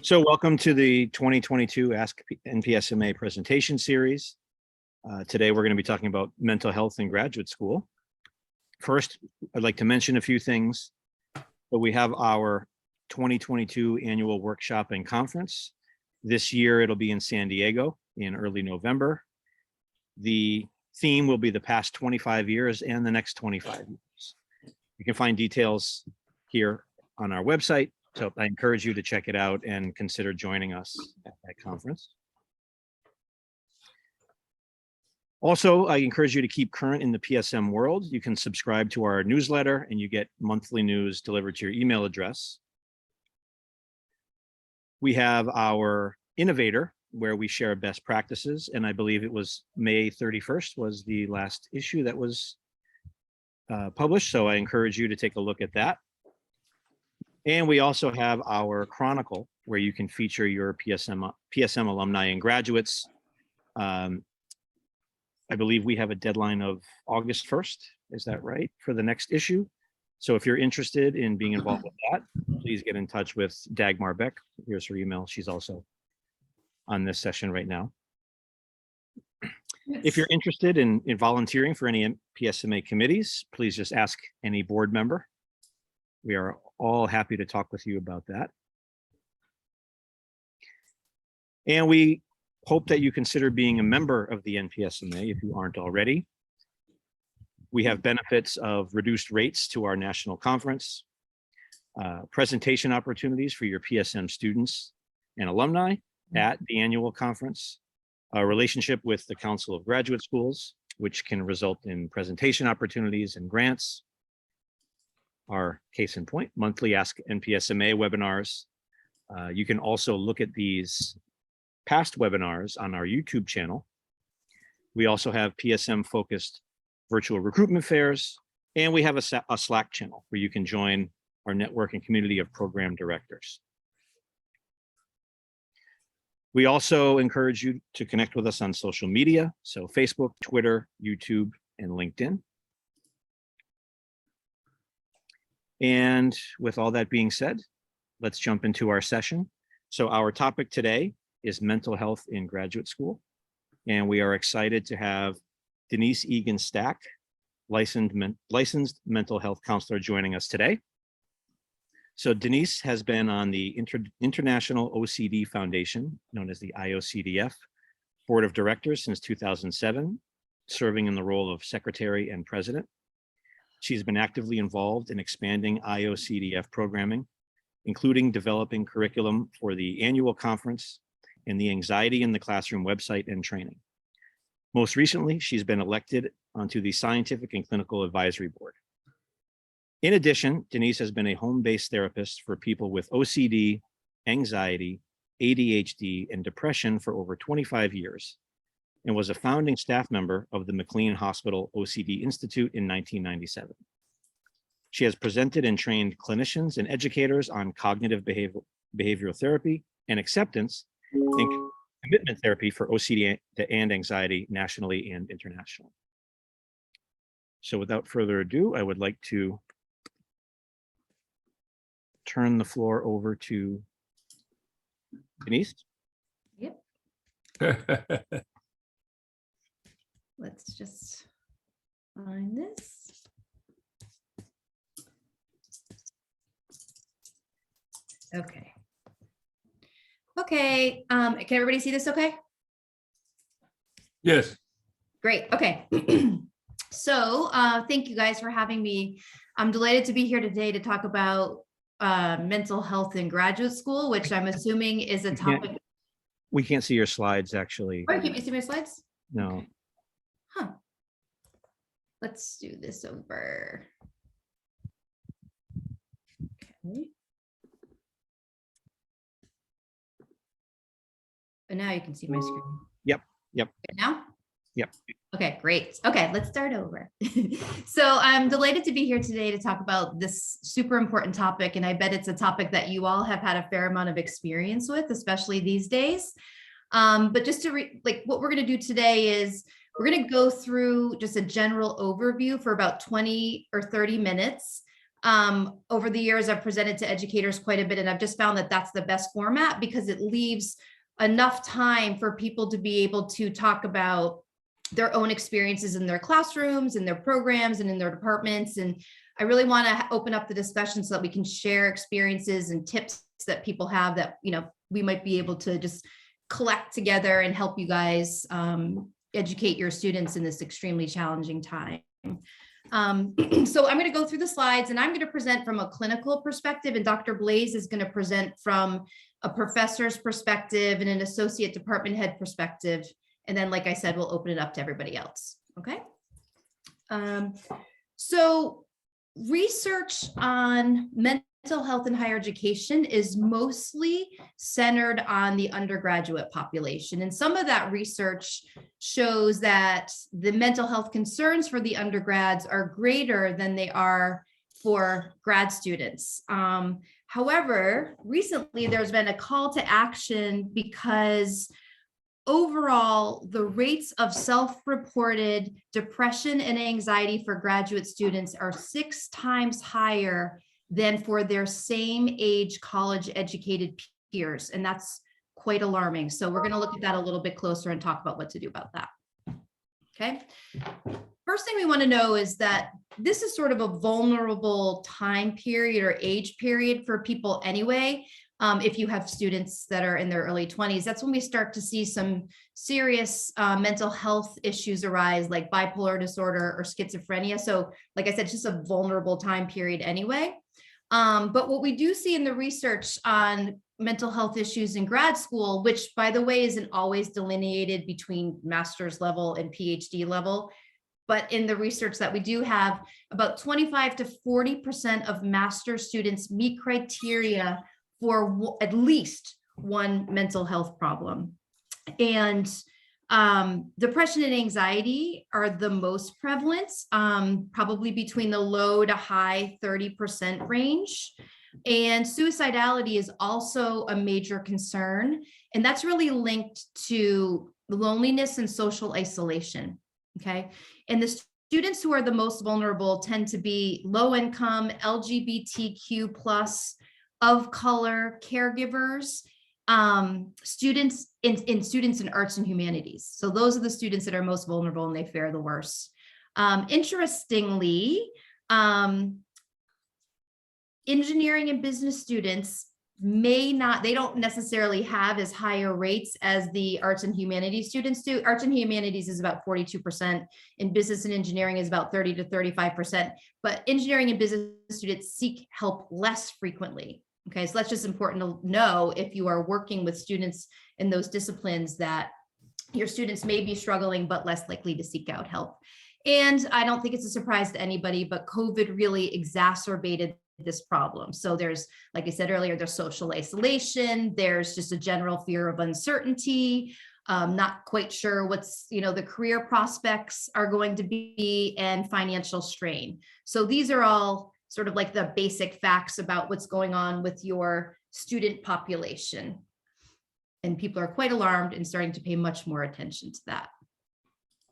So welcome to the 2022 Ask NPSMA presentation series. Today we're going to be talking about mental health in graduate school. First, I'd like to mention a few things. So we have our 2022 annual workshop and conference. This year it'll be in San Diego in early November. The theme will be the past 25 years and the next 25 years. You can find details here on our website. So I encourage you to check it out and consider joining us at that conference. Also, I encourage you to keep current in the PSM world. You can subscribe to our newsletter and you get monthly news delivered to your email address. We have our innovator where we share best practices, and I believe it was May 31st was the last issue that was published. So I encourage you to take a look at that. And we also have our Chronicle, where you can feature your PSM alumni and graduates. I believe we have a deadline of August 1st. Is that right? For the next issue. So if you're interested in being involved with that, please get in touch with Dagmar Beck. Here's her email. She's also on this session right now. If you're interested in volunteering for any PSMA committees, please just ask any board member. We are all happy to talk with you about that. And we hope that you consider being a member of the NPSMA if you aren't already. We have benefits of reduced rates to our national conference, presentation opportunities for your PSM students and alumni at the annual conference, a relationship with the Council of Graduate Schools, which can result in presentation opportunities and grants. Our case in point, monthly Ask NPSMA webinars. You can also look at these past webinars on our YouTube channel. We also have PSM focused virtual recruitment fairs, and we have a Slack channel where you can join our network and community of program directors. We also encourage you to connect with us on social media, so Facebook, Twitter, YouTube, and LinkedIn. And with all that being said, let's jump into our session. So our topic today is mental health in graduate school. And we are excited to have Denise Egan-Stack, licensed mental health counselor, joining us today. So Denise has been on the International OCD Foundation, known as the IOCDF, Board of Directors since 2007, serving in the role of secretary and president. She's been actively involved in expanding IOCDF programming, including developing curriculum for the annual conference and the Anxiety in the Classroom website and training. Most recently, she's been elected onto the Scientific and Clinical Advisory Board. In addition, Denise has been a home-based therapist for people with OCD, anxiety, ADHD, and depression for over 25 years, and was a founding staff member of the McLean Hospital OCD Institute in 1997. She has presented and trained clinicians and educators on cognitive behavioral therapy and acceptance and commitment therapy for OCD and anxiety nationally and internationally. So without further ado, I would like to turn the floor over to Denise. Yep. Let's just find this. Okay. Okay. Can everybody see this okay? Yes. Great. Okay. So thank you guys for having me. I'm delighted to be here today to talk about mental health in graduate school, which I'm assuming is a topic. We can't see your slides, actually. Oh, can you see my slides? No. Okay. Huh. Let's do this over. Okay. And now you can see my screen. Yep. Good now? Yep. Okay, great. Okay, let's start over. So I'm delighted to be here today to talk about this super important topic. And I bet it's a topic that you all have had a fair amount of experience with, especially these days. But just to what we're going to do today is we're going to go through just a general overview for about 20 or 30 minutes. Over the years, I've presented to educators quite a bit, and I've just found that that's the best format because it leaves enough time for people to be able to talk about their own experiences in their classrooms, in their programs, and in their departments. And I really want to open up the discussion so that we can share experiences and tips that people have that, we might be able to just collect together and help you guys educate your students in this extremely challenging time. So I'm going to go through the slides, and I'm going to present from a clinical perspective, and Dr. Blaze is going to present from a professor's perspective and an associate department head perspective. And then, like I said, we'll open it up to everybody else. Okay. So research on mental health in higher education is mostly centered on the undergraduate population. And some of that research shows that the mental health concerns for the undergrads are greater than they are for grad students. However, recently there's been a call to action because overall, the rates of self-reported depression and anxiety for graduate students are 6 times higher than for their same age college educated peers. And that's quite alarming. So we're going to look at that a little bit closer and talk about what to do about that. Okay. First thing we want to know is that this is sort of a vulnerable time period or age period for people anyway. If you have students that are in their early 20s, that's when we start to see some serious mental health issues arise, like bipolar disorder or schizophrenia. So like I said, it's just a vulnerable time period anyway. But what we do see in the research on mental health issues in grad school, which by the way, isn't always delineated between master's level and PhD level, but in the research that we do have, about 25 to 40% of master students meet criteria for at least one mental health problem. And depression and anxiety are the most prevalent, probably between the low to high 30% range. And suicidality is also a major concern. And that's really linked to loneliness and social isolation. Okay. And the students who are the most vulnerable tend to be low income, LGBTQ plus, of color, caregivers, students in arts and humanities. So those are the students that are most vulnerable and they fare the worst. Interestingly, engineering and business students they don't necessarily have as higher rates as the arts and humanities students do. Arts and humanities is about 42%, and business and engineering is about 30 to 35%, but engineering and business students seek help less frequently. Okay, so that's just important to know if you are working with students in those disciplines that your students may be struggling, but less likely to seek out help. And I don't think it's a surprise to anybody, but COVID really exacerbated this problem. So there's, like I said earlier, there's social isolation, there's just a general fear of uncertainty, not quite sure what's, the career prospects are going to be, and financial strain. So these are all sort of like the basic facts about what's going on with your student population. And people are quite alarmed and starting to pay much more attention to that.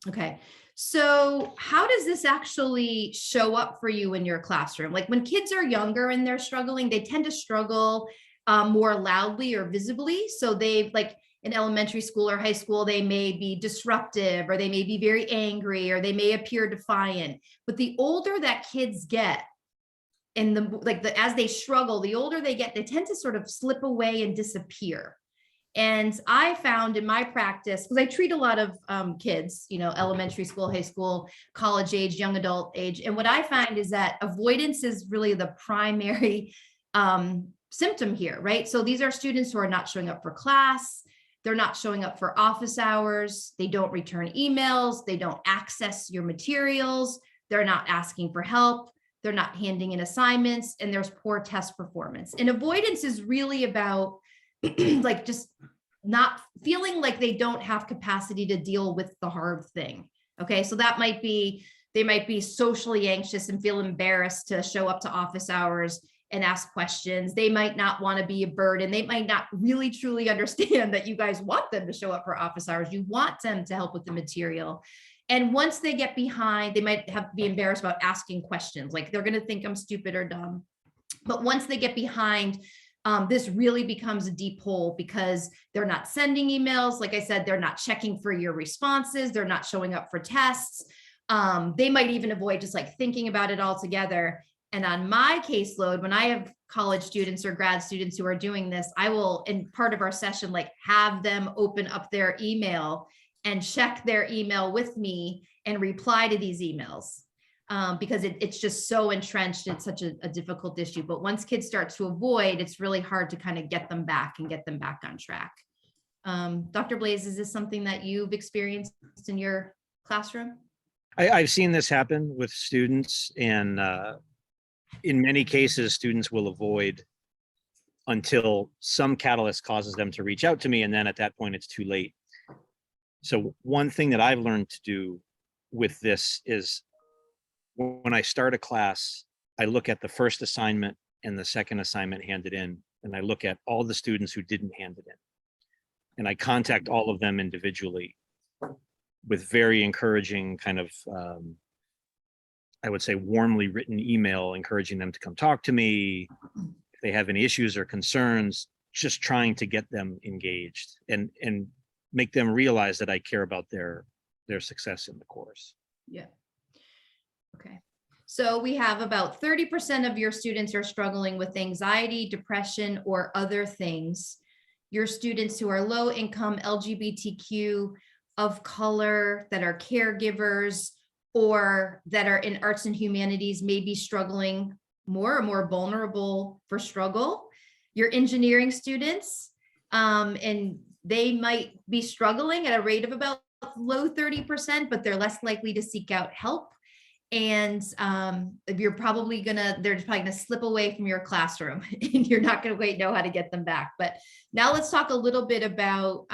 Okay, so how does this actually show up for you in your classroom? Like when kids are younger and they're struggling, they tend to struggle more loudly or visibly. So they, like in elementary school or high school, they may be disruptive, or they may be very angry, or they may appear defiant. But the older that kids get, and as they struggle, the older they get, they tend to sort of slip away and disappear. And I found in my practice, because I treat a lot of kids, elementary school, high school, college age, young adult age. And what I find is that avoidance is really the primary symptom here, right? So these are students who are not showing up for class. They're not showing up for office hours. They don't return emails. They don't access your materials. They're not asking for help. They're not handing in assignments, and there's poor test performance. And avoidance is really about like just not feeling like they don't have capacity to deal with the hard thing. Okay, so that might be, they might be socially anxious and feel embarrassed to show up to office hours and ask questions. They might not want to be a burden. They might not really truly understand that you guys want them to show up for office hours. You want them to help with the material. And once they get behind, they might have to be embarrassed about asking questions. Like they're going to think I'm stupid or dumb. But once they get behind, this really becomes a deep hole because they're not sending emails. Like I said, they're not checking for your responses. They're not showing up for tests. They might even avoid just like thinking about it altogether. And on my caseload, when I have college students or grad students who are doing this, I will, in part of our session, like have them open up their email and check their email with me and reply to these emails. Because it's just so entrenched. It's such a difficult issue. But once kids start to avoid, it's really hard to kind of get them back and get them back on track. Dr. Blaze, is this something that you've experienced in your classroom? I've seen this happen with students, and in many cases, students will avoid until some catalyst causes them to reach out to me. And then at that point, it's too late. So one thing that I've learned to do with this is when I start a class, I look at the first assignment and the second assignment handed in, and I look at all the students who didn't hand it in. And I contact all of them individually with very encouraging kind of, I would say, warmly written email, encouraging them to come talk to me if they have any issues or concerns, just trying to get them engaged and make them realize that I care about their success in the course. Yeah. Okay. So we have about 30% of your students are struggling with anxiety, depression, or other things. Your students who are low income, LGBTQ, of color, that are caregivers, or that are in arts and humanities may be struggling more or more vulnerable for struggle. Your engineering students, and they might be struggling at a rate of about low 30%, but they're less likely to seek out help. And they're probably gonna slip away from your classroom and you're not gonna know how to get them back. But now let's talk a little bit about,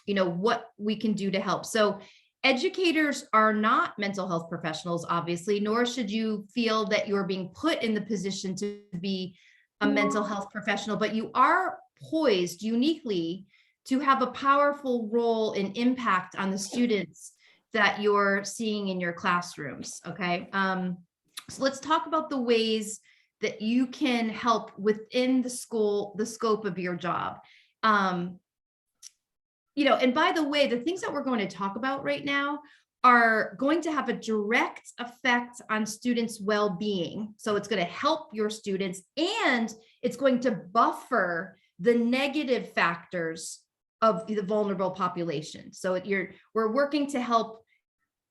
what we can do to help. So educators are not mental health professionals, obviously, nor should you feel that you're being put in the position to be a mental health professional, but you are poised uniquely to have a powerful role and impact on the students that you're seeing in your classrooms. Okay. So let's talk about the ways that you can help within the school, the scope of your job. And by the way, the things that we're going to talk about right now are going to have a direct effect on students' well-being. So it's going to help your students, and it's going to buffer the negative factors of the vulnerable population. So we're working to help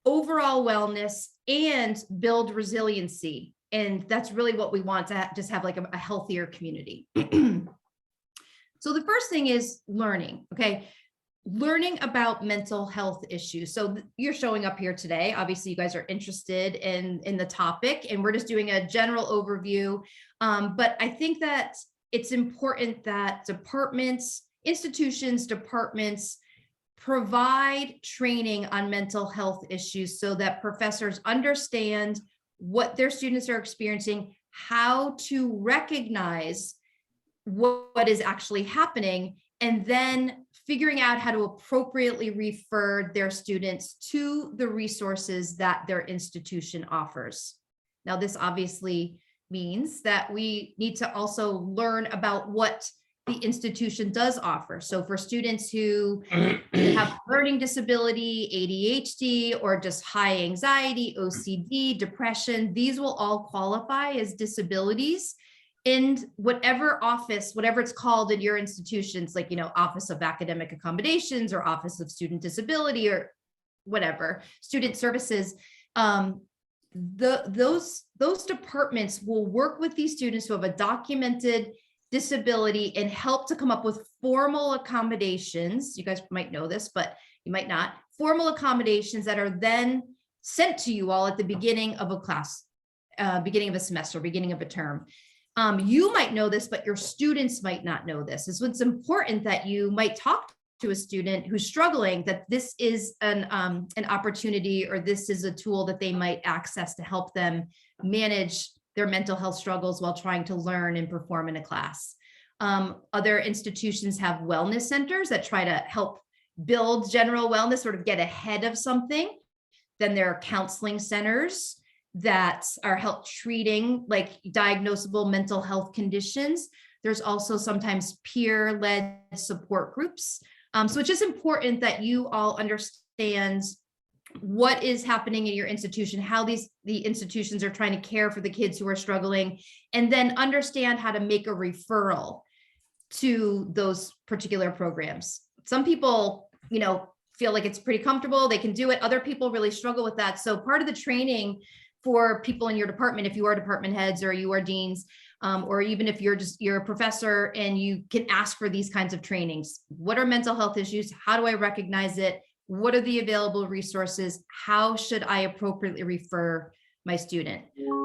overall wellness and build resiliency. And that's really what we want, to just have like a healthier community. So the first thing is learning, okay? Learning about mental health issues. So you're showing up here today. Obviously, you guys are interested in the topic, and we're just doing a general overview. But I think that it's important that institutions, departments provide training on mental health issues so that professors understand what their students are experiencing, how to recognize what is actually happening, and then figuring out how to appropriately refer their students to the resources that their institution offers. Now, this obviously means that we need to also learn about what the institution does offer. So for students who have learning disability, ADHD, or just high anxiety, OCD, depression, these will all qualify as disabilities in whatever office, whatever it's called in your institutions, like, Office of Academic Accommodations or Office of Student Disability or whatever, student services. Those departments will work with these students who have a documented disability and help to come up with formal accommodations. You guys might know this, but you might not. Formal accommodations that are then sent to you all at the beginning of a class, beginning of a semester, beginning of a term. You might know this, but your students might not know this. So it's important that you might talk to a student who's struggling, that this is an opportunity, or this is a tool that they might access to help them manage their mental health struggles while trying to learn and perform in a class. Other institutions have wellness centers that try to help build general wellness, sort of get ahead of something. Then there are counseling centers that are help treating like diagnosable mental health conditions. There's also sometimes peer-led support groups. So it's just important that you all understand what is happening in your institution, how the institutions are trying to care for the kids who are struggling, and then understand how to make a referral to those particular programs. Some people, feel like it's pretty comfortable, they can do it. Other people really struggle with that. So part of the training for people in your department, if you are department heads or you are deans, or even if you're a professor and you can ask for these kinds of trainings. What are mental health issues? How do I recognize it? What are the available resources? How should I appropriately refer my student?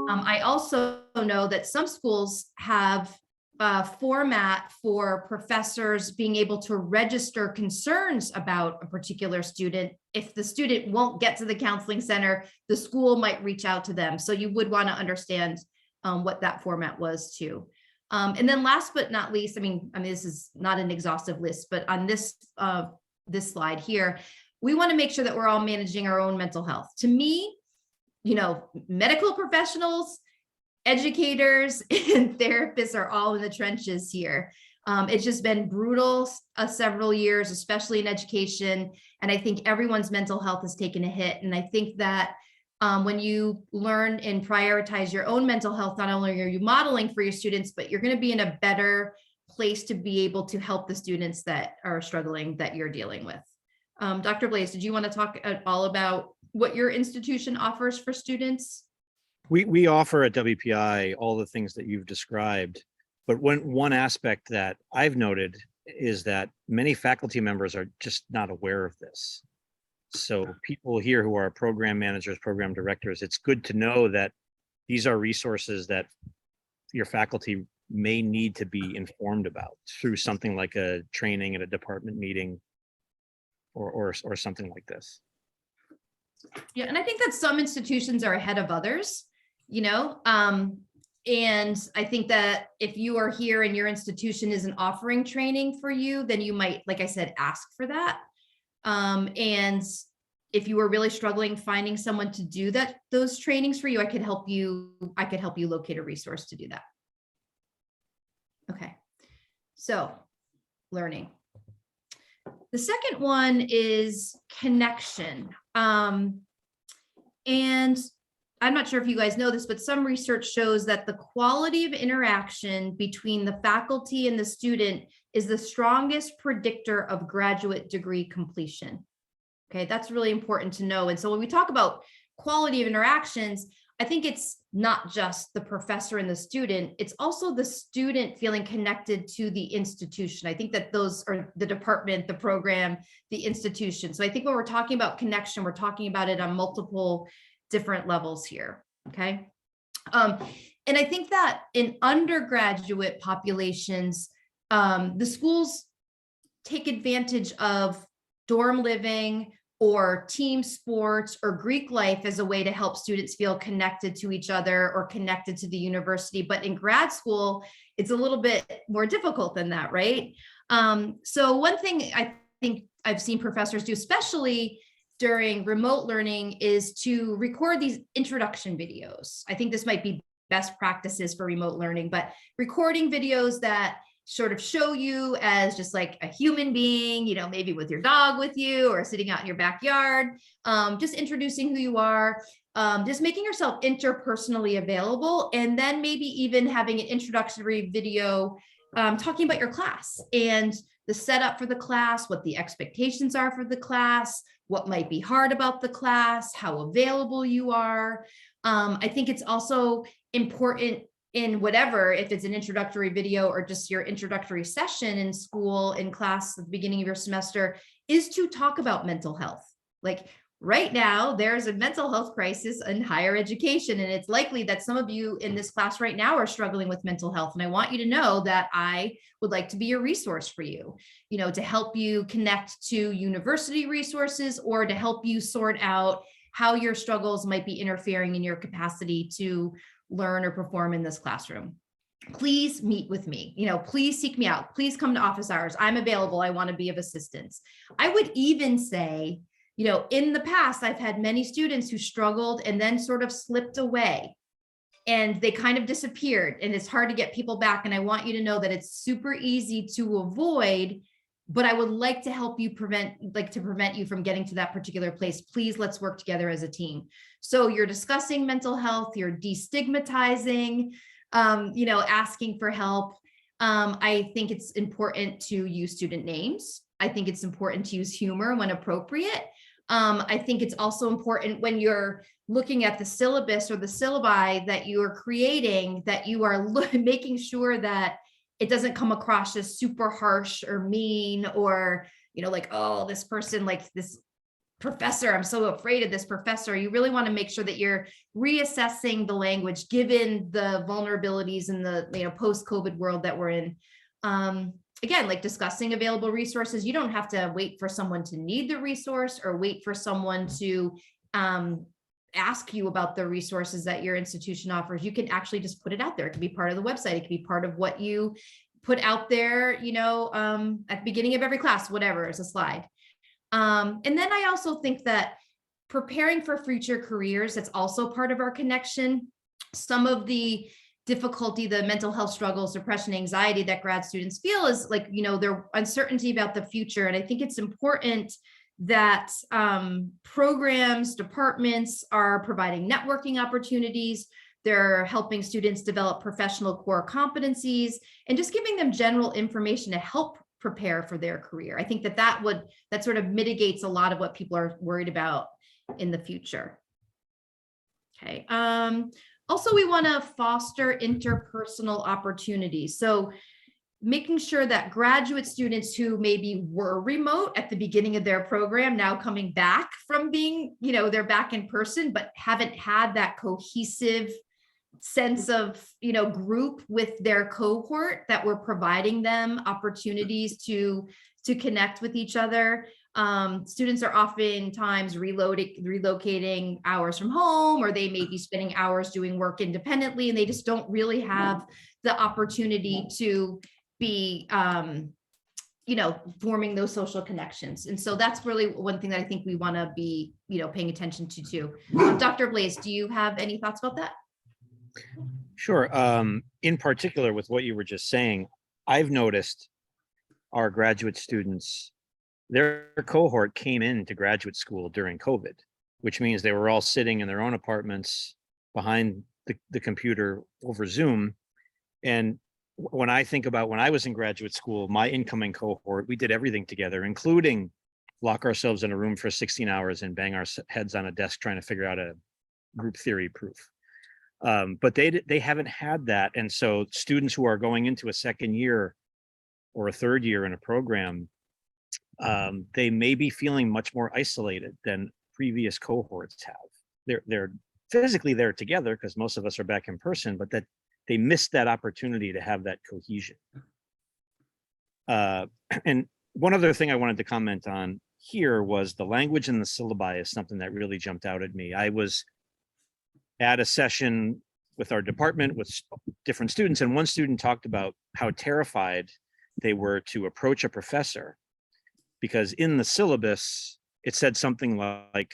I also know that some schools have a format for professors being able to register concerns about a particular student. If the student won't get to the counseling center, the school might reach out to them. So you would want to understand what that format was too. And then last but not least, I mean, this is not an exhaustive list, but on this slide here, we want to make sure that we're all managing our own mental health. To me, medical professionals, educators, and therapists are all in the trenches here. It's just been brutal several years, especially in education. And I think everyone's mental health has taken a hit. And I think that when you learn and prioritize your own mental health, not only are you modeling for your students, but you're going to be in a better place to be able to help the students that are struggling that you're dealing with. Dr. Blaze, did you want to talk at all about what your institution offers for students? We offer at WPI all the things that you've described, but one aspect that I've noted is that many faculty members are just not aware of this. So people here who are program managers, program directors, it's good to know that these are resources that your faculty may need to be informed about through something like a training at a department meeting or something like this. Yeah, and I think that some institutions are ahead of others, and I think that if you are here and your institution isn't offering training for you, then you might, like I said, ask for that. And if you were really struggling finding someone to do those trainings for you, I could help you locate a resource to do that. Okay, so learning. The second one is connection. And I'm not sure if you guys know this, but some research shows that the quality of interaction between the faculty and the student is the strongest predictor of graduate degree completion. Okay, that's really important to know. And so when we talk about quality of interactions, I think it's not just the professor and the student, it's also the student feeling connected to the institution. I think that those are the department, the program, the institution. So I think when we're talking about connection, we're talking about it on multiple different levels here, okay? And I think that in undergraduate populations, the schools take advantage of dorm living or team sports or Greek life as a way to help students feel connected to each other or connected to the university. But in grad school, it's a little bit more difficult than that, right? So one thing I think I've seen professors do, especially during remote learning, is to record these introduction videos. I think this might be best practices for remote learning, but recording videos that sort of show you as just like a human being, maybe with your dog with you or sitting out in your backyard, just introducing who you are, just making yourself interpersonally available, and then maybe even having an introductory video talking about your class and the setup for the class, what the expectations are for the class, what might be hard about the class, how available you are. I think it's also important in whatever, if it's an introductory video or just your introductory session in school, in class at the beginning of your semester, is to talk about mental health. Like right now, there's a mental health crisis in higher education, and it's likely that some of you in this class right now are struggling with mental health. And I want you to know that I would like to be a resource for you, to help you connect to university resources or to help you sort out how your struggles might be interfering in your capacity to learn or perform in this classroom. Please meet with me, please seek me out. Please come to office hours. I'm available. I want to be of assistance. I would even say In the past, I've had many students who struggled and then sort of slipped away and they kind of disappeared, and it's hard to get people back. And I want you to know that it's super easy to avoid, but I would like to help you prevent you from getting to that particular place. Please, let's work together as a team. So you're discussing mental health, you're destigmatizing, asking for help. I think it's important to use student names. I think it's important to use humor when appropriate. I think it's also important when you're looking at the syllabus or the syllabi that you are creating, that you are making sure that it doesn't come across as super harsh or mean, or, like, oh, this person, like this professor, I'm so afraid of this professor. You really want to make sure that you're reassessing the language given the vulnerabilities in the post-COVID world that we're in. Again, like discussing available resources. You don't have to wait for someone to need the resource or wait for someone to ask you about the resources that your institution offers. You can actually just put it out there. It can be part of the website. It can be part of what you put out there, at the beginning of every class, whatever, as a slide. And then I also think that preparing for future careers, that's also part of our connection. Some of the difficulty, the mental health struggles, depression, anxiety that grad students feel is like, their uncertainty about the future. And I think it's important that programs, departments are providing networking opportunities. They're helping students develop professional core competencies and just giving them general information to help prepare for their career. I think that sort of mitigates a lot of what people are worried about in the future. Okay. Also, we want to foster interpersonal opportunities. So making sure that graduate students who maybe were remote at the beginning of their program, now coming back from being, they're back in person, but haven't had that cohesive sense of, group with their cohort, that we're providing them opportunities to connect with each other. Students are oftentimes relocating hours from home, or they may be spending hours doing work independently, and they just don't really have the opportunity to be, forming those social connections. And so that's really one thing that I think we want to be, paying attention to too. Dr. Blaze, do you have any thoughts about that? Sure. In particular, with what you were just saying, I've noticed our graduate students, their cohort came into graduate school during COVID, which means they were all sitting in their own apartments behind the computer over Zoom. And when I think about when I was in graduate school, my incoming cohort, we did everything together, including lock ourselves in a room for 16 hours and bang our heads on a desk trying to figure out a group theory proof. But they haven't had that. And so students who are going into a second year or a third year in a program, they may be feeling much more isolated than previous cohorts have. They're physically there together because most of us are back in person, but that they missed that opportunity to have that cohesion. And one other thing I wanted to comment on here was the language in the syllabi is something that really jumped out at me. I was at a session with our department with different students, and one student talked about how terrified they were to approach a professor because in the syllabus, it said something like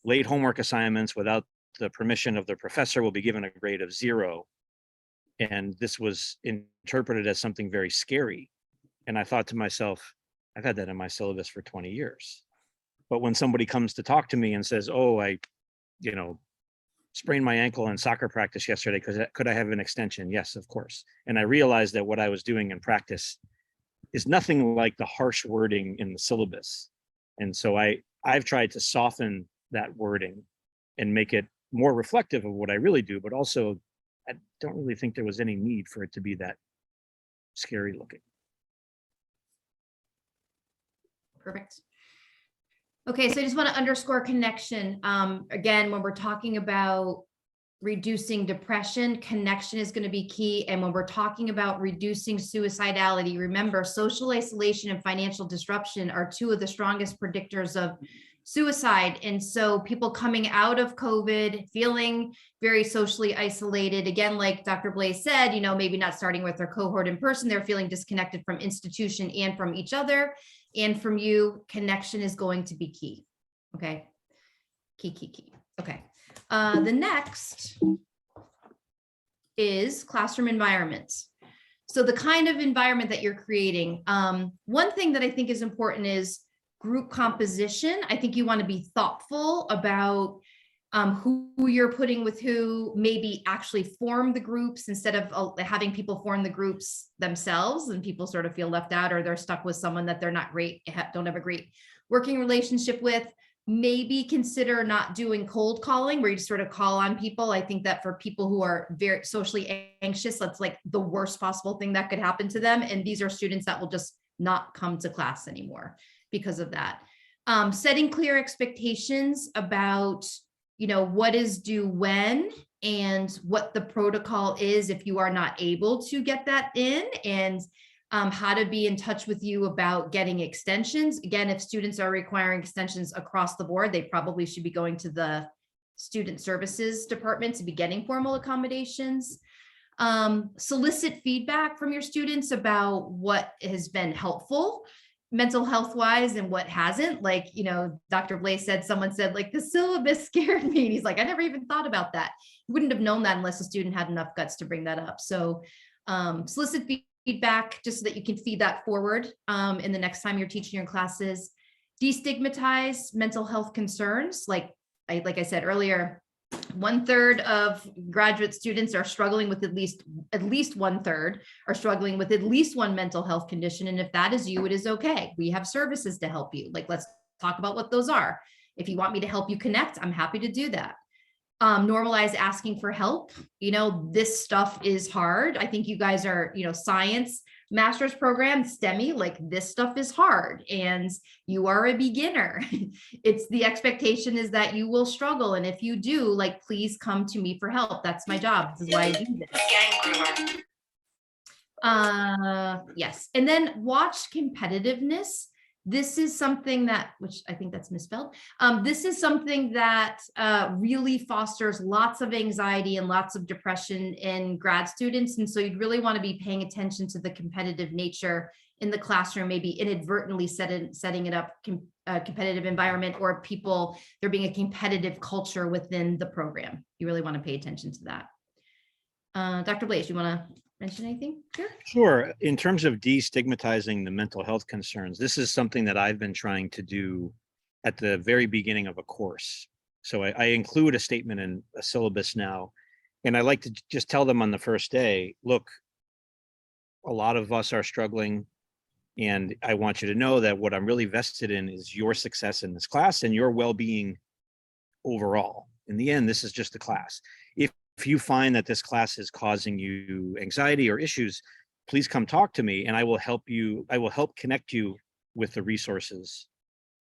late homework assignments without the permission of the professor will be given a grade of 0. And this was interpreted as something very scary. And I thought to myself, I've had that in my syllabus for 20 years. But when somebody comes to talk to me and says, oh, I sprained my ankle in soccer practice yesterday, could I have an extension? Yes, of course. And I realized that what I was doing in practice is nothing like the harsh wording in the syllabus. And so I've tried to soften that wording and make it more reflective of what I really do, but also I don't really think there was any need for it to be that scary looking. Perfect. Okay, so I just want to underscore connection. Again, when we're talking about reducing depression, connection is going to be key. And when we're talking about reducing suicidality, remember, social isolation and financial disruption are two of the strongest predictors of suicide. And so people coming out of COVID, feeling very socially isolated, again, like Dr. Blaze said, maybe not starting with their cohort in person, they're feeling disconnected from institution and from each other and from you. Connection is going to be key. Okay. Key. Okay. The next is classroom environment. So the kind of environment that you're creating. One thing that I think is important is group composition. I think you want to be thoughtful about who you're putting with who, maybe actually form the groups instead of having people form the groups themselves and people sort of feel left out, or they're stuck with someone that they're not don't have a great working relationship with. Maybe consider not doing cold calling where you just sort of call on people. I think that for people who are very socially anxious, that's like the worst possible thing that could happen to them. And these are students that will just not come to class anymore because of that. Setting clear expectations about, what is due when and what the protocol is if you are not able to get that in, and how to be in touch with you about getting extensions. Again, if students are requiring extensions across the board, they probably should be going to the student services department to be getting formal accommodations. Solicit feedback from your students about what has been helpful mental health wise and what hasn't. Like, Dr. Blaze said, someone said like the syllabus scared me. And he's like, I never even thought about that. You wouldn't have known that unless the student had enough guts to bring that up. So solicit feedback just so that you can feed that forward in the next time you're teaching your classes. Destigmatize mental health concerns. Like I said earlier, 1/3 of graduate students are struggling with at least 1/3 are struggling with at least one mental health condition. And if that is you, it is okay. We have services to help you. Like, let's talk about what those are. If you want me to help you connect, I'm happy to do that. Normalize asking for help. This stuff is hard. I think you guys are, science master's program, STEMI, like this stuff is hard and you are a beginner. It's the expectation is that you will struggle. And if you do, like, please come to me for help. That's my job. This is why I do this. Yes. And then watch competitiveness. This is something that, which I think that's misspelled. This is something that really fosters lots of anxiety and lots of depression in grad students. And so you'd really want to be paying attention to the competitive nature in the classroom, maybe inadvertently setting it up a competitive environment, or people, there being a competitive culture within the program. You really want to pay attention to that. Dr. Blaze, you want to mention anything here? Sure. In terms of destigmatizing the mental health concerns, this is something that I've been trying to do at the very beginning of a course. So I include a statement in a syllabus now, and I like to just tell them on the first day, look, a lot of us are struggling, and I want you to know that what I'm really vested in is your success in this class and your well-being overall. In the end, this is just a class. If you find that this class is causing you anxiety or issues, please come talk to me and I will help you. I will help connect you with the resources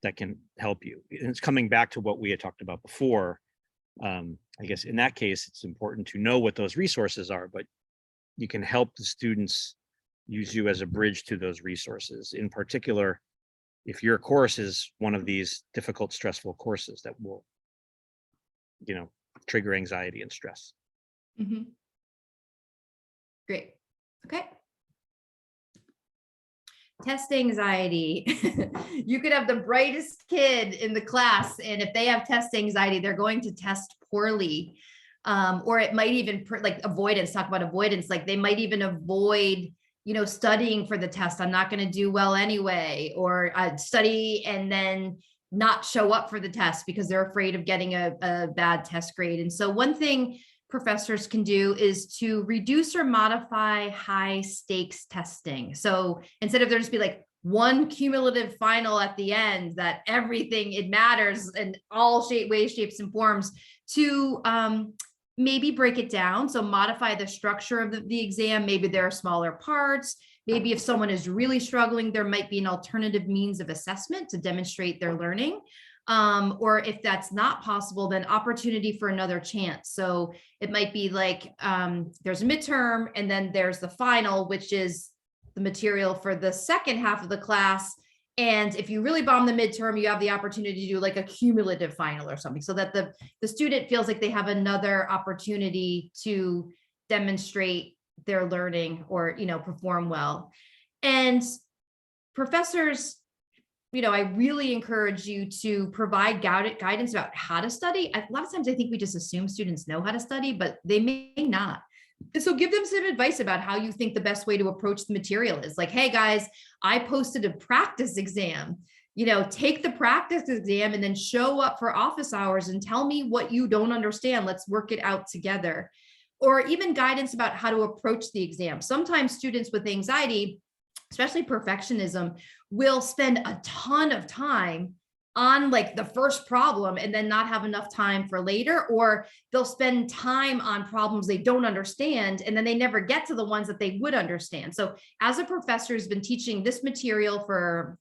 that can help you. And it's coming back to what we had talked about before. I guess in that case, it's important to know what those resources are, but you can help the students use you as a bridge to those resources. In particular, if your course is one of these difficult, stressful courses that will, trigger anxiety and stress. Mm-hmm. Great. Okay. Test anxiety. You could have the brightest kid in the class, and if they have test anxiety, they're going to test poorly. Or it might even like avoidance, talk about avoidance, like they might even avoid, studying for the test. I'm not going to do well anyway, or study and then not show up for the test because they're afraid of getting a bad test grade. And so one thing professors can do is to reduce or modify high stakes testing. So instead of there just be like one cumulative final at the end that everything, it matters in all ways, shapes, and forms, to maybe break it down. So modify the structure of the exam. Maybe there are smaller parts. Maybe if someone is really struggling, there might be an alternative means of assessment to demonstrate their learning. Or if that's not possible, then opportunity for another chance. So it might be like there's a midterm and then there's the final, which is the material for the second half of the class. And if you really bomb the midterm, you have the opportunity to do like a cumulative final or something, so that the student feels like they have another opportunity to demonstrate their learning or, perform well. And professors I really encourage you to provide guidance about how to study. A lot of times I think we just assume students know how to study, but they may not. So give them some advice about how you think the best way to approach the material is. Like, hey guys, I posted a practice exam. Take the practice exam and then show up for office hours and tell me what you don't understand. Let's work it out together. Or even guidance about how to approach the exam. Sometimes students with anxiety, especially perfectionism, will spend a ton of time on like the first problem and then not have enough time for later, or they'll spend time on problems they don't understand and then they never get to the ones that they would understand. So as a professor who's been teaching this material for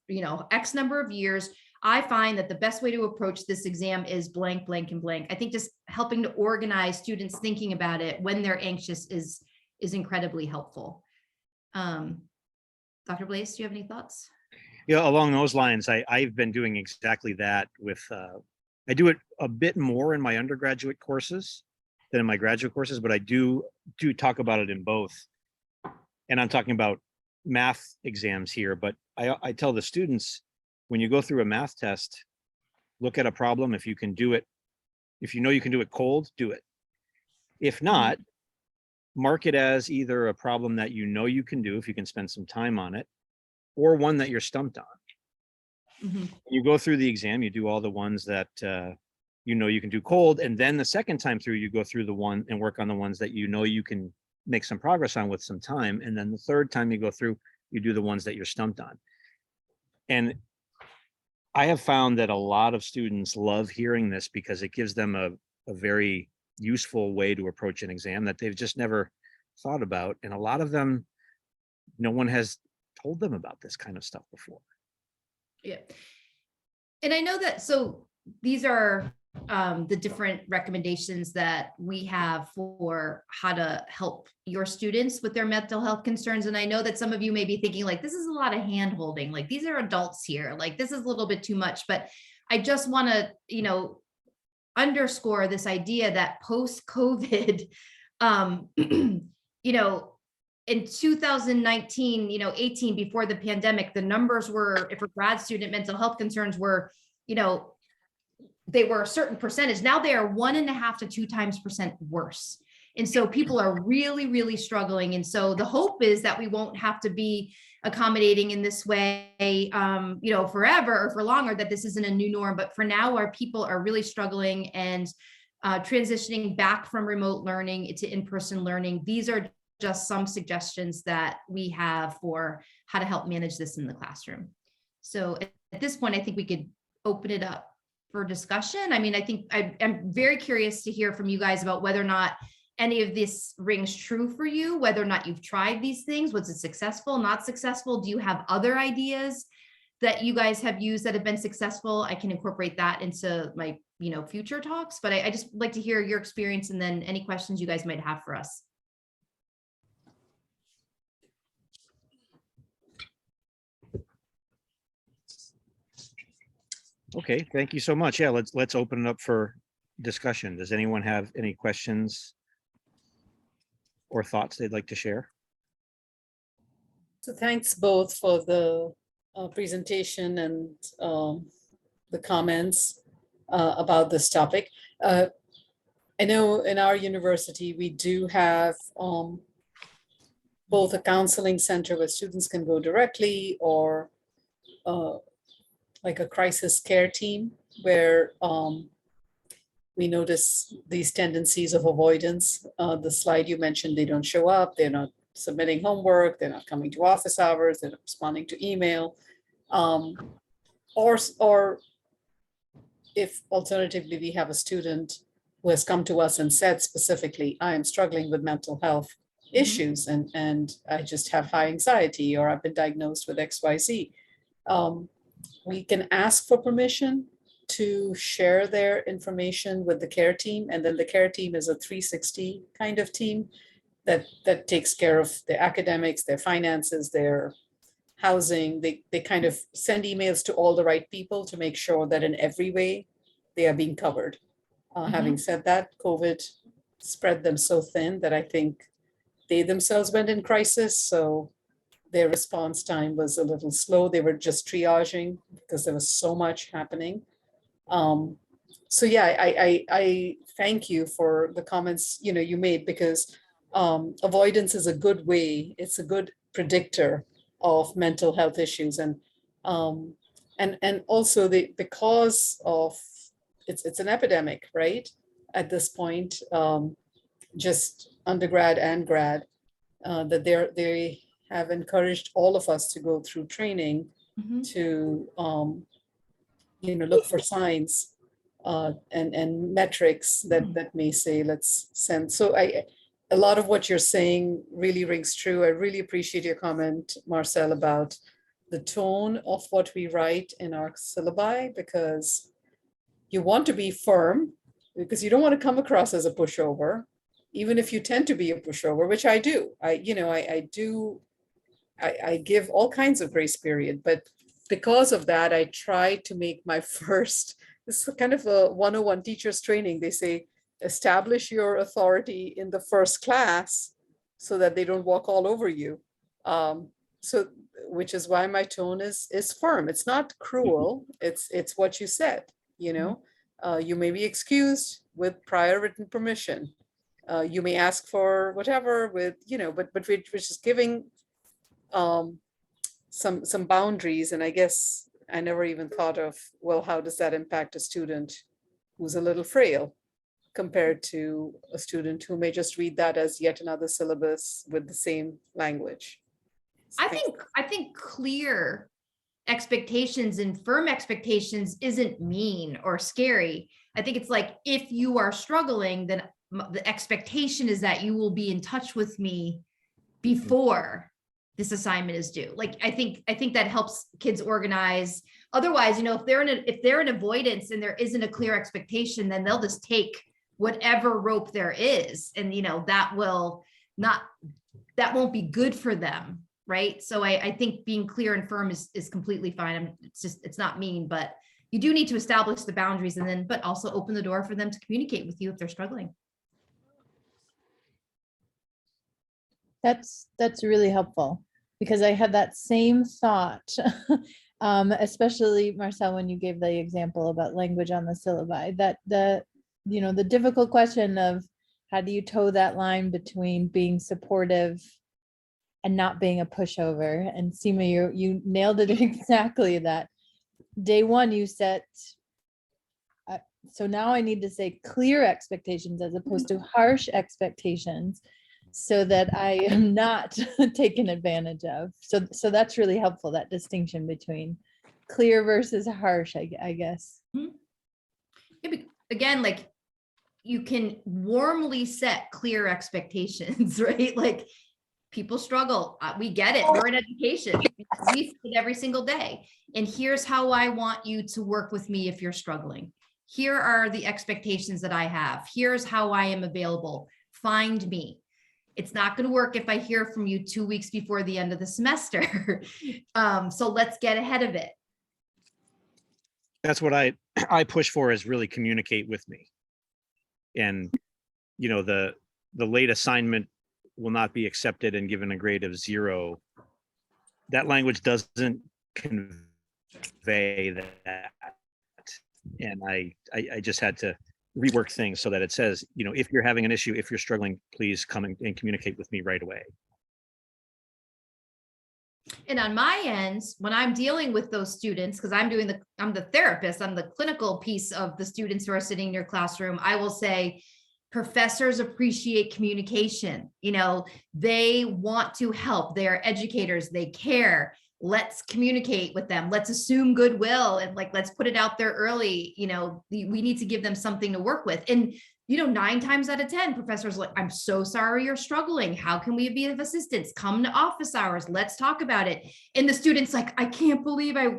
X number of years, I find that the best way to approach this exam is blank, blank, and blank. I think just helping to organize students thinking about it when they're anxious is incredibly helpful. Dr. Blaze, do you have any thoughts? Yeah, along those lines, I've been doing exactly that with, I do it a bit more in my undergraduate courses than in my graduate courses, but I do talk about it in both. And I'm talking about math exams here, but I tell the students, when you go through a math test, look at a problem. If you can do it, if you know you can do it cold, do it. If not, mark it as either a problem that you can do if you can spend some time on it, or one that you're stumped on. You go through the exam, you do all the ones that you can do cold, and then the second time through, you go through the one and work on the ones that you can make some progress on with some time, and then the third time you go through, you do the ones that you're stumped on. And I have found that a lot of students love hearing this because it gives them a very useful way to approach an exam that they've just never thought about, and a lot of them, no one has told them about this kind of stuff before. Yeah. And I know that, so these are the different recommendations that we have for how to help your students with their mental health concerns. And I know that some of you may be thinking like, this is a lot of hand holding, like these are adults here, like this is a little bit too much, but I just want to, underscore this idea that post-COVID, in 2019, 18, before the pandemic, the numbers were, if a grad student mental health concerns were, they were a certain percentage. Now they are 1.5 to 2 times % worse. And so people are really, really struggling. And so the hope is that we won't have to be accommodating in this way, forever or for longer, that this isn't a new norm. But for now, our people are really struggling and transitioning back from remote learning to in-person learning. These are just some suggestions that we have for how to help manage this in the classroom. So at this point, I think we could open it up for discussion. I mean, I think I'm very curious to hear from you guys about whether or not any of this rings true for you, whether or not you've tried these things. Was it successful, not successful? Do you have other ideas that you guys have used that have been successful? I can incorporate that into my, future talks, but I just like to hear your experience and then any questions you guys might have for us. Okay, thank you so much. Yeah, let's open it up for discussion. Does anyone have any questions or thoughts they'd like to share? So thanks both for the presentation and the comments about this topic. I know in our university, we do have both a counseling center where students can go directly, or like a crisis care team where we notice these tendencies of avoidance. The slide you mentioned, they don't show up, they're not submitting homework, they're not coming to office hours, they're not responding to email. Or if alternatively we have a student who has come to us and said specifically, I am struggling with mental health issues and I just have high anxiety, or I've been diagnosed with XYZ. We can ask for permission to share their information with the care team, and then the care team is a 360 kind of team that takes care of their academics, their finances, their housing. They kind of send emails to all the right people to make sure that in every way they are being covered. Having said that, COVID spread them so thin that I think they themselves went in crisis. So their response time was a little slow. They were just triaging because there was so much happening. So yeah, I thank you for the comments, you made, because avoidance is a good way. It's a good predictor of mental health issues. And also because of it's an epidemic, right? At this point, just undergrad and grad, that they have encouraged all of us to go through training to look for signs and metrics that may say let's send. So a lot of what you're saying really rings true. I really appreciate your comment, Marcel, about the tone of what we write in our syllabi, because you want to be firm, because you don't want to come across as a pushover, even if you tend to be a pushover, which I do. I give all kinds of grace period, but because of that, I try to make my first, this is kind of a 101 teachers training. They say, establish your authority in the first class so that they don't walk all over you. So, which is why my tone is firm. It's not cruel. It's what you said, you may be excused with prior written permission. You may ask for whatever with, but we're just giving some boundaries. And I guess I never even thought of, well, how does that impact a student who's a little frail compared to a student who may just read that as yet another syllabus with the same language? I think clear expectations and firm expectations isn't mean or scary. I think it's like, if you are struggling, then the expectation is that you will be in touch with me before this assignment is due. Like, I think that helps kids organize. Otherwise, if they're in avoidance and there isn't a clear expectation, then they'll just take whatever rope there is. And, that won't be good for them. Right. So I think being clear and firm is completely fine. It's not mean, but you do need to establish the boundaries, and but also open the door for them to communicate with you if they're struggling. That's really helpful, because I had that same thought, especially Marcel, when you gave the example about language on the syllabi, that the difficult question of how do you toe that line between being supportive and not being a pushover. And Seema, you nailed it exactly. That day one you set, so now I need to say clear expectations as opposed to harsh expectations, so that I am not taken advantage of. So that's really helpful, that distinction between clear versus harsh, I guess. Again, like, you can warmly set clear expectations, right? Like, people struggle. We get it. We're in education. We see it every single day. And here's how I want you to work with me if you're struggling. Here are the expectations that I have. Here's how I am available. Find me. It's not going to work if I hear from you 2 weeks before the end of the semester. So let's get ahead of it. That's what I push for, is really communicate with me. And, the late assignment will not be accepted and given a grade of 0. That language doesn't convey that. And I just had to rework things so that it says, if you're having an issue, if you're struggling, please come and communicate with me right away. And on my end, when I'm dealing with those students, because I'm the therapist, I'm the clinical piece of the students who are sitting in your classroom, I will say, professors appreciate communication. They want to help. They're educators. They care. Let's communicate with them. Let's assume goodwill, and let's put it out there early. We need to give them something to work with. And 9 times out of 10, professors like, I'm so sorry you're struggling. How can we be of assistance? Come to office hours. Let's talk about it. And the student's like, I can't believe I,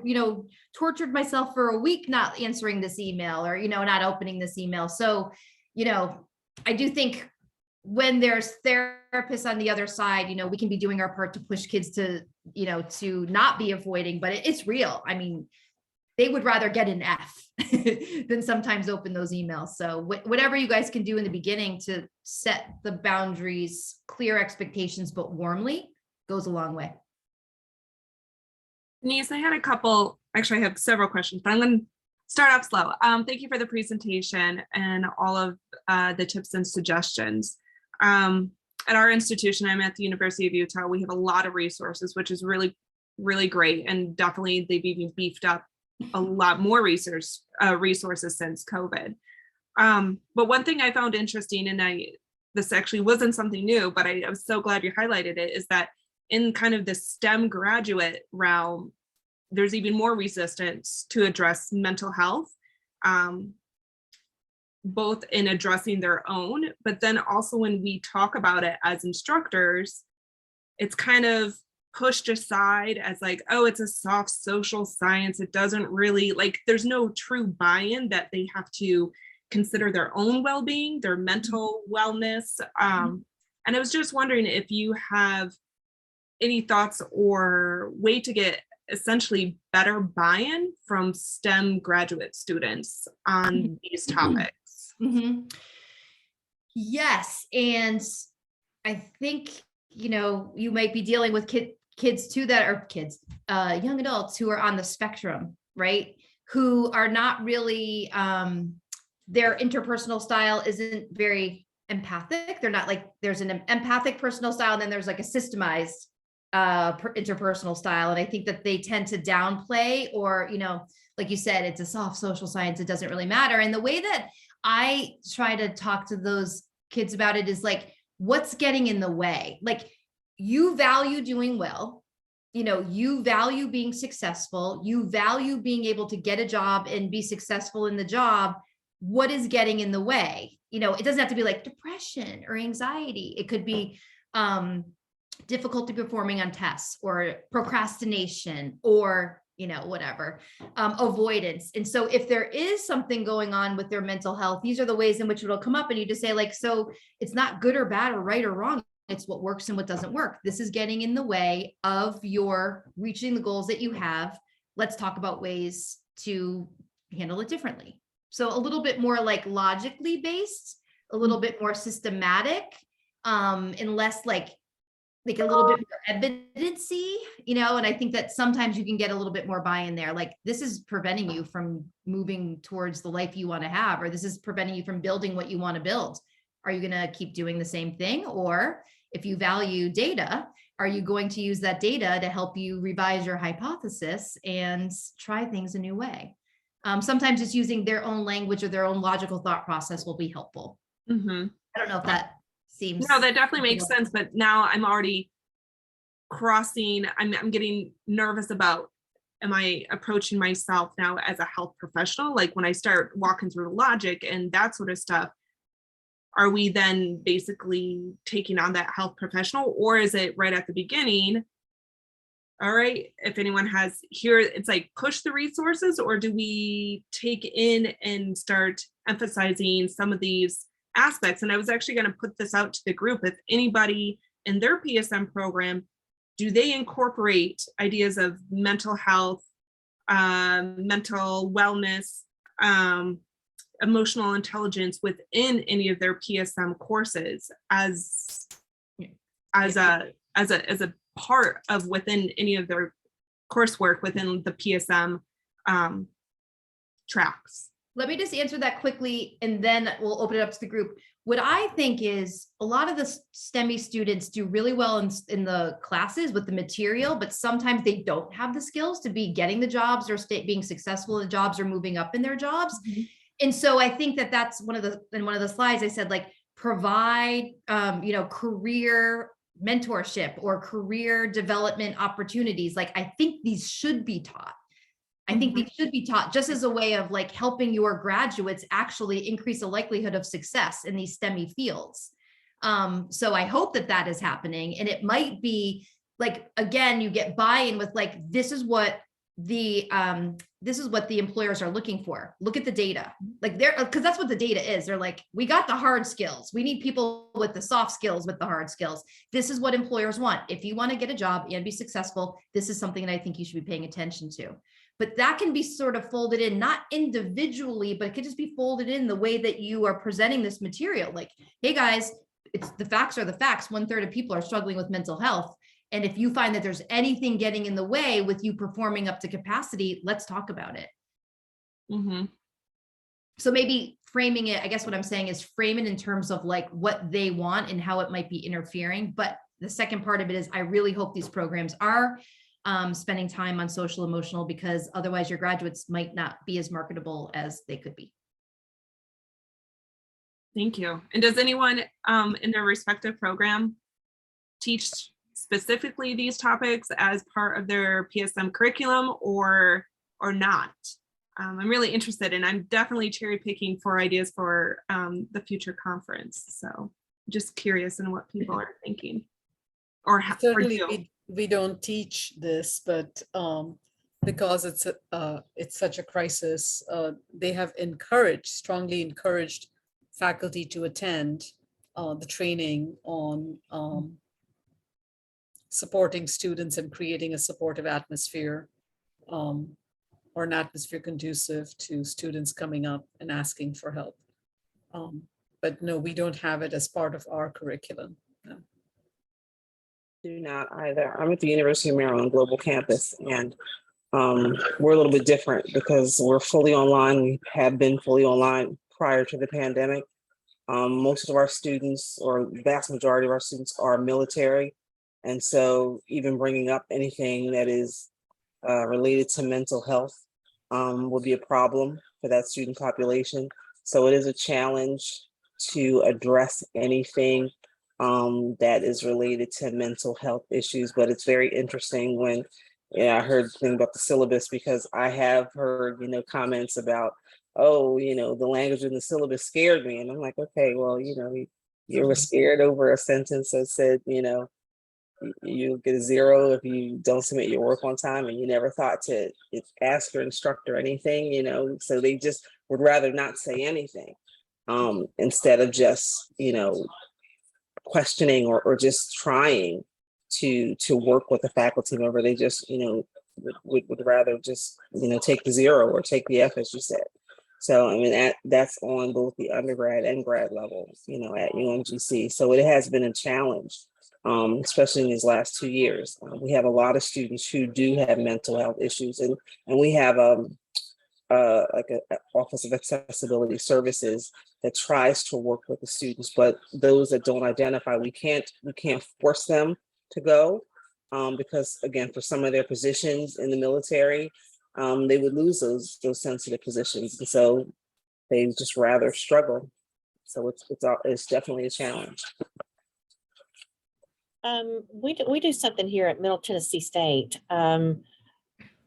tortured myself for a week not answering this email, or, not opening this email. So, I do think when there's therapists on the other side, we can be doing our part to push kids to, to not be avoiding, but it's real. I mean, they would rather get an F than sometimes open those emails. So whatever you guys can do in the beginning to set the boundaries, clear expectations, but warmly, goes a long way. Denise, I had a couple, actually I have several questions, but I'm going to start off slow. Thank you for the presentation and all of the tips and suggestions. At our institution, I'm at the University of Utah, we have a lot of resources, which is really, really great. And definitely they've even beefed up a lot more resources since COVID. But one thing I found interesting, and this actually wasn't something new, but I was so glad you highlighted it, is that in kind of the STEM graduate realm, there's even more resistance to address mental health, both in addressing their own, but then also when we talk about it as instructors, it's kind of pushed aside as like, oh, it's a soft social science. It doesn't really, like, there's no true buy-in that they have to consider their own well-being, their mental wellness. And I was just wondering if you have any thoughts or way to get essentially better buy-in from STEM graduate students on these topics. Yes, and I think, you know, you might be dealing with kids too that are young adults who are on the spectrum, right? Who are not really, their interpersonal style isn't very empathic. They're not like, there's an empathic personal style, and then there's like a systemized interpersonal style. And I think that they tend to downplay, or, you know, like you said, it's a soft social science, it doesn't really matter. And the way that I try to talk to those kids about it is like, what's getting in the way? Like, you value doing well, you know, you value being successful, you value being able to get a job and be successful in the job. What is getting in the way? You know, it doesn't have to be like depression or anxiety. It could be difficulty performing on tests, or procrastination, or, you know, whatever, avoidance. And so if there is something going on with their mental health, these are the ways in which it'll come up. And you just say like, so it's not good or bad or right or wrong. It's what works and what doesn't work. This is getting in the way of your reaching the goals that you have. Let's talk about ways to handle it differently. So a little bit more like logically based, a little bit more systematic, and less like a little bit more evidency, you know. And I think that sometimes you can get a little bit more buy-in there. Like, this is preventing you from moving towards the life you want to have, or this is preventing you from building what you want to build. Are you going to keep doing the same thing? Or if you value data, are you going to use that data to help you revise your hypothesis and try things a new way? Sometimes just using their own language or their own logical thought process will be helpful. I don't know if that seems. No, that definitely makes sense. But now I'm already crossing, I'm getting nervous about, am I approaching myself now as a health professional? Like, when I start walking through logic and that sort of stuff, are we then basically taking on that health professional? Or is it right at the beginning, all right, if anyone has here, it's like push the resources, or do we take in and start emphasizing some of these aspects? And I was actually going to put this out to the group. If anybody in their PSM program, do they incorporate ideas of mental health, mental wellness, emotional intelligence within any of their PSM courses as a part of within any of their coursework within the PSM tracks? Let me just answer that quickly, and then we'll open it up to the group. What I think is a lot of the STEMI students do really well in the classes with the material, but sometimes they don't have the skills to be getting the jobs or being successful in the jobs or moving up in their jobs. And so I think that that's in one of the slides I said, like, provide, you know, career mentorship or career development opportunities. Like, I think these should be taught. I think these should be taught just as a way of like helping your graduates actually increase the likelihood of success in these STEMI fields. So I hope that that is happening. And it might be like, again, you get buy-in with like, this is what the employers are looking for. Look at the data, like because that's what the data is. They're like, we got the hard skills. We need people with the soft skills, with the hard skills. This is what employers want. If you want to get a job and be successful, this is something that I think you should be paying attention to. But that can be sort of folded in, not individually, but it could just be folded in the way that you are presenting this material. Like, hey guys, it's the facts are the facts. 1/3 of people are struggling with mental health. And if you find that there's anything getting in the way with you performing up to capacity, let's talk about it. Mm-hmm. So maybe framing it, I guess what I'm saying is frame it in terms of like what they want and how it might be interfering. But the second part of it is I really hope these programs are spending time on social emotional, because otherwise your graduates might not be as marketable as they could be. Thank you. And does anyone in their respective program teach specifically these topics as part of their PSM curriculum or not? I'm really interested, and I'm definitely cherry picking for ideas for the future conference. So just curious in what people are thinking. Or Certainly, we don't teach this, but because it's such a crisis, they have strongly encouraged faculty to attend the training on supporting students and creating a supportive atmosphere, or an atmosphere conducive to students coming up and asking for help. But no, we don't have it as part of our curriculum. No. Do not either. I'm at the University of Maryland Global Campus, and we're a little bit different because we're fully online. We have been fully online prior to the pandemic. Most of our students, or the vast majority of our students, are military. And so even bringing up anything that is related to mental health will be a problem for that student population. So it is a challenge to address anything that is related to mental health issues. But it's very interesting when I heard the thing about the syllabus, because I have heard, comments about, oh, the language in the syllabus scared me. And I'm like, okay, well, you were scared over a sentence that said, you get a 0 if you don't submit your work on time, and you never thought to ask your instructor anything, so they just would rather not say anything instead of just, questioning or just trying to work with a faculty member. They just, would rather just, take the 0 or take the F, as you said. So, I mean, that's on both the undergrad and grad levels, at UMGC. So it has been a challenge, especially in these last 2 years. We have a lot of students who do have mental health issues, and we have like an Office of Accessibility Services that tries to work with the students, but those that don't identify, we can't force them to go, because again, for some of their positions in the military, they would lose those sensitive positions, and so they just rather struggle. So it's definitely a challenge. We do something here at Middle Tennessee State.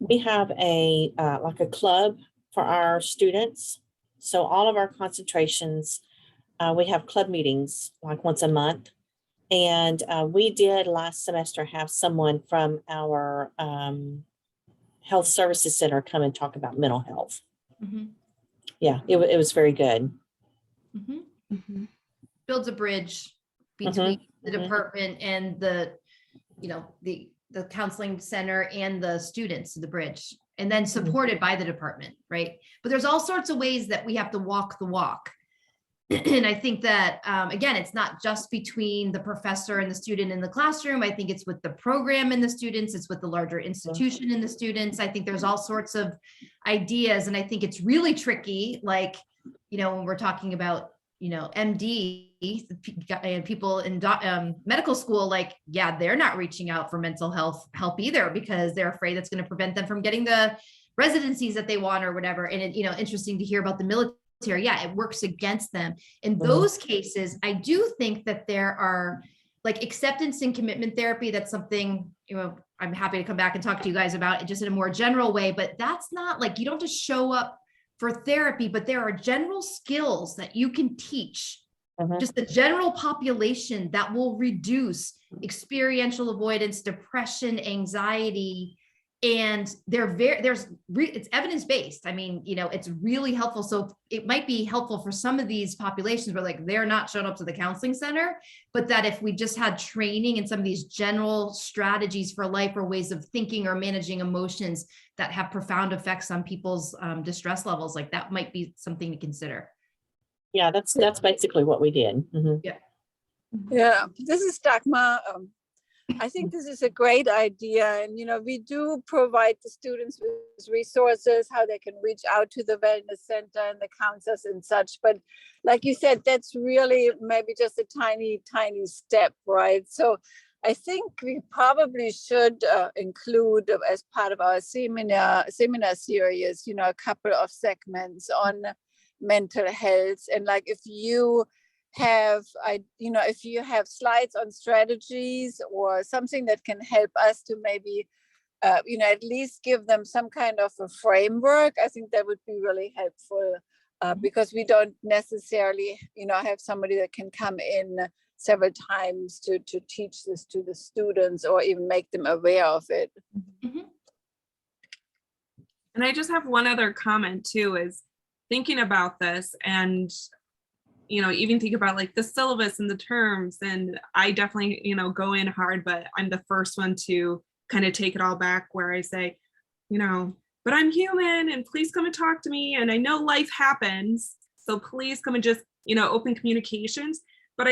We have a like a club for our students. So all of our concentrations, we have club meetings like once a month. And we did last semester have someone from our health services center come and talk about mental health. Mm-hmm. Yeah, it was very good. Mm-hmm. Mm-hmm. Builds a bridge between the department and the counseling center and the students, the bridge, and then supported by the department, right? But there's all sorts of ways that we have to walk the walk. And I think that, again, it's not just between the professor and the student in the classroom. I think it's with the program and the students. It's with the larger institution and the students. I think there's all sorts of ideas. And I think it's really tricky, like, when we're talking about, MD and people in medical school, like, yeah, they're not reaching out for mental health help either, because they're afraid that's going to prevent them from getting the residencies that they want or whatever. And it, interesting to hear about the military. Yeah, it works against them. In those cases, I do think that there are like acceptance and commitment therapy. That's something, I'm happy to come back and talk to you guys about it just in a more general way, but that's not like, you don't just show up for therapy, but there are general skills that you can teach just the general population that will reduce experiential avoidance, depression, anxiety. And it's evidence-based. I mean, it's really helpful. So it might be helpful for some of these populations where like, they're not showing up to the counseling center, but that if we just had training in some of these general strategies for life or ways of thinking or managing emotions that have profound effects on people's distress levels, like that might be something to consider. Yeah, that's basically what we did. Yeah. Yeah, this is Dagmar. I think this is a great idea. And, we do provide the students with resources, how they can reach out to the wellness center and the counselors and such. But like you said, that's really maybe just a tiny, tiny step, right? So I think we probably should include as part of our seminar series, a couple of segments on mental health. And like if you have if you have slides on strategies or something that can help us to maybe at least give them some kind of a framework, I think that would be really helpful, because we don't necessarily have somebody that can come in several times to teach this to the students or even make them aware of it. Mhm. And I just have one other comment too, is thinking about this and even think about like the syllabus and the terms. And I definitely, go in hard, but I'm the first one to kind of take it all back where I say, but I'm human and please come and talk to me. And I know life happens. So please come and just, open communications. But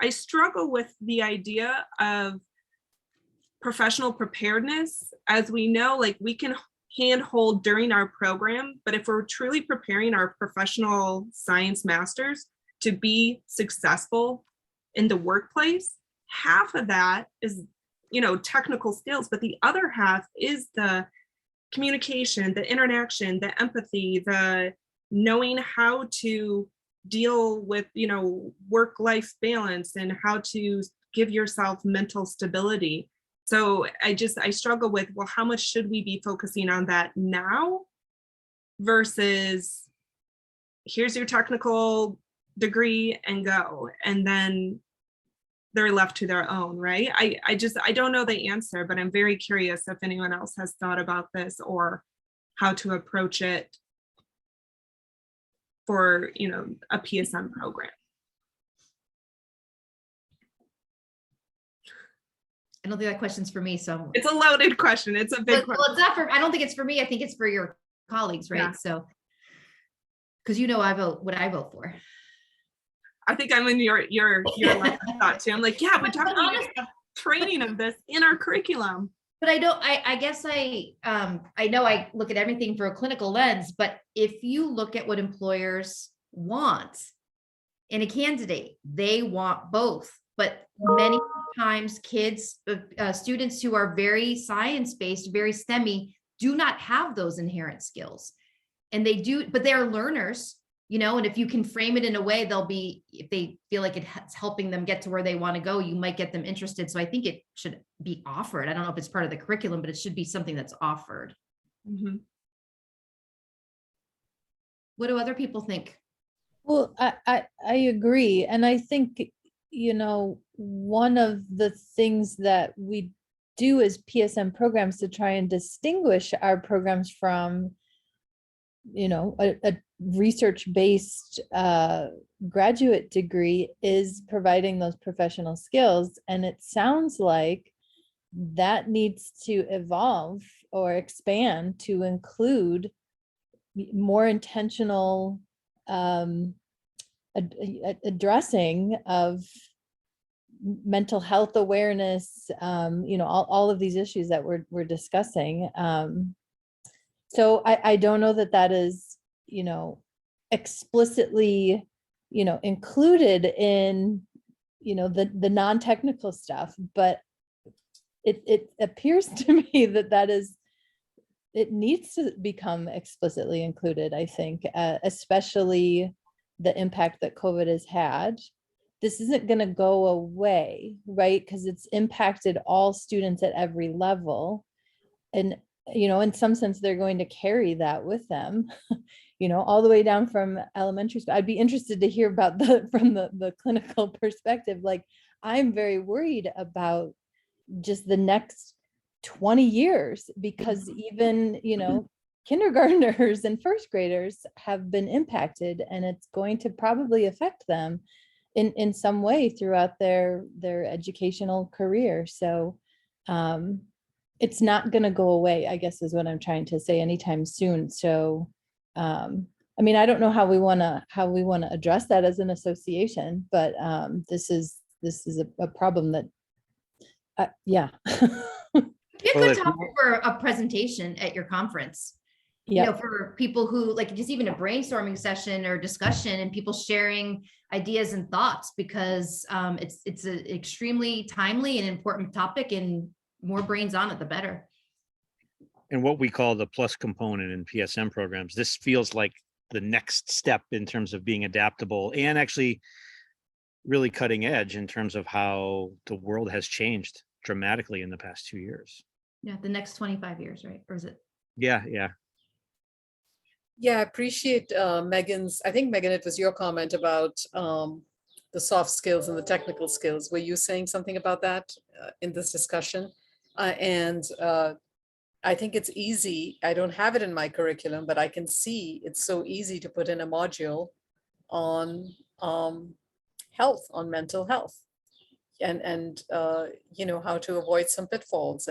I struggle with the idea of professional preparedness. As we know, like we can handhold during our program, but if we're truly preparing our professional science masters to be successful in the workplace, half of that is technical skills, but the other half is the communication, the interaction, the empathy, the knowing how to deal with work-life balance and how to give yourself mental stability. So I struggle with, well, how much should we be focusing on that now versus here's your technical degree and go, and then they're left to their own, right? I don't know the answer, but I'm very curious if anyone else has thought about this or how to approach it for, a PSM program. I don't think that question's for me, so. It's a loaded question. It's a big question. Well, it's not for, I don't think it's for me. I think it's for your colleagues, right? Yeah. So, because I vote what I vote for. I think I'm in your line of thought too. I'm like, yeah, we definitely need to have training of this in our curriculum. But I guess I know I look at everything through a clinical lens, but if you look at what employers want in a candidate, they want both. But many times kids, students who are very science-based, very STEMmy, do not have those inherent skills. And they do, but they're learners, and if you can frame it in a way, if they feel like it's helping them get to where they want to go, you might get them interested. So I think it should be offered. I don't know if it's part of the curriculum, but it should be something that's offered. Mm-hmm. What do other people think? Well, I agree. And I think, one of the things that we do as PSM programs to try and distinguish our programs from, a research-based graduate degree is providing those professional skills. And it sounds like that needs to evolve or expand to include more intentional addressing of mental health awareness, all of these issues that we're discussing. So I don't know that is, explicitly, included in, the non-technical stuff, but it appears to me it needs to become explicitly included, I think, especially the impact that COVID has had. This isn't going to go away, right? Because it's impacted all students at every level. And, in some sense, they're going to carry that with them, all the way down from elementary school. I'd be interested to hear about from the clinical perspective. Like, I'm very worried about just the next 20 years, because even, kindergartners and first graders have been impacted, and it's going to probably affect them in some way throughout their educational career. So it's not going to go away, I guess, is what I'm trying to say, anytime soon. So I don't know how we want to address that as an association, but this is a problem that Yeah. Be a Well, good if topic for a presentation at your conference. You know, Yeah. for people who like just even a brainstorming session or discussion and people sharing ideas and thoughts, because it's an extremely timely and important topic, and more brains on it, the better. and what we call the plus component in PSM programs, this feels like the next step in terms of being adaptable and actually really cutting edge in terms of how the world has changed dramatically in the past 2 years. Yeah, the next 25 years, right? Or is it? Yeah. Yeah, I appreciate Megan's, I think Megan, it was your comment about the soft skills and the technical skills. Were you saying something about that in this discussion? And I think it's easy. I don't have it in my curriculum, but I can see it's so easy to put in a module on health, on mental health, and you know, how to avoid some pitfalls.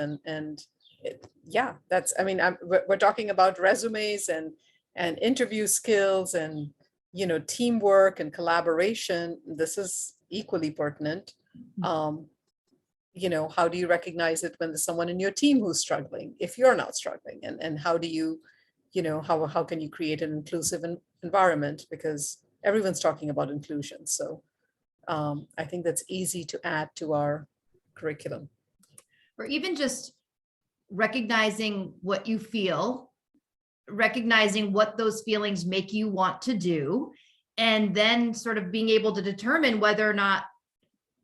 Yeah, that's, I mean, we're talking about resumes and interview skills and, you know, teamwork and collaboration. This is equally pertinent. You know, how do you recognize it when there's someone in your team who's struggling, if you're not struggling? And how do you, you know, how can you create an inclusive environment? Because everyone's talking about inclusion. So I think that's easy to add to our curriculum. Or even just recognizing what you feel, recognizing what those feelings make you want to do, and then sort of being able to determine whether or not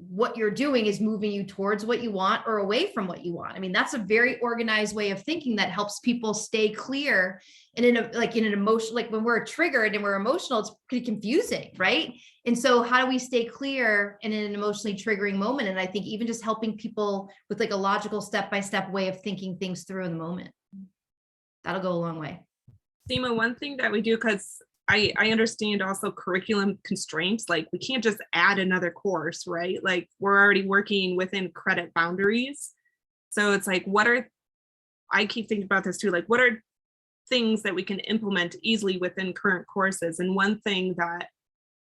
what you're doing is moving you towards what you want or away from what you want. I mean, that's a very organized way of thinking that helps people stay clear. And in an emotion, like when we're triggered and we're emotional, it's pretty confusing, right? And so how do we stay clear in an emotionally triggering moment? And I think even just helping people with like a logical step-by-step way of thinking things through in the moment, that'll go a long way. Seema, one thing that we do, because I understand also curriculum constraints, like we can't just add another course, right? Like we're already working within credit boundaries. So it's like, I keep thinking about this too, like what are things that we can implement easily within current courses? And one thing that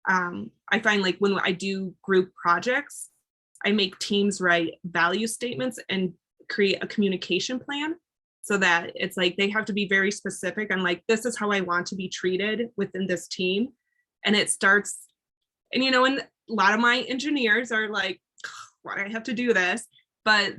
I find, like when I do group projects, I make teams write value statements and create a communication plan, so that it's like they have to be very specific on like, this is how I want to be treated within this team. And it starts, and you know, and a lot of my engineers are like, why do I have to do this? But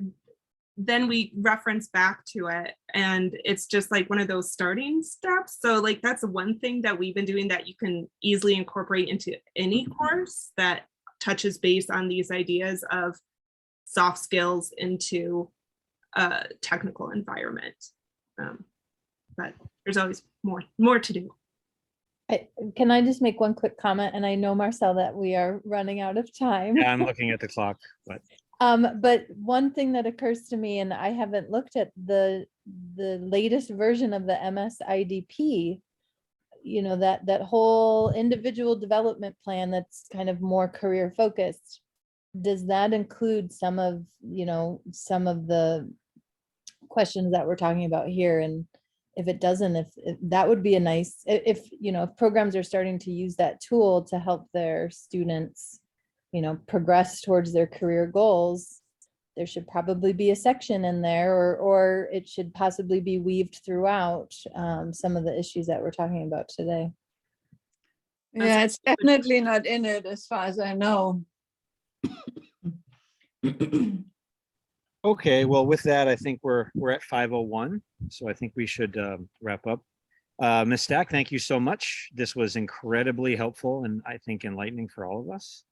then we reference back to it, and it's just like one of those starting steps. So like that's one thing that we've been doing that you can easily incorporate into any course that touches base on these ideas of soft skills into a technical environment. But there's always more to do. Can I just make one quick comment? And I know, Marcel, that we are running out of time. Yeah, I'm looking at the clock, but But one thing that occurs to me, and I haven't looked at the latest version of the MS IDP, you know, that whole individual development plan that's kind of more career focused. Does that include some of the questions that we're talking about here? And if it doesn't, if that would be a nice, if programs are starting to use that tool to help their students, progress towards their career goals, there should probably be a section in there, or it should possibly be weaved throughout some of the issues that we're talking about today. Yeah, it's definitely not in it as far as I know. okay. Well, with that, I think we're at 5:01, so I think we should wrap up. Ms. Stack, thank you so much. This was incredibly helpful and I think enlightening for all of us.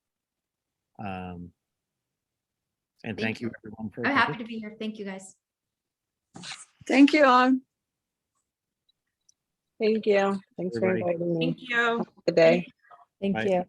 And thank you everyone for. I'm happy to be here. Thank you, guys. Thank you all. Thank you. Thanks for Everybody. inviting me. Thank you. Good day. Thank Bye. you.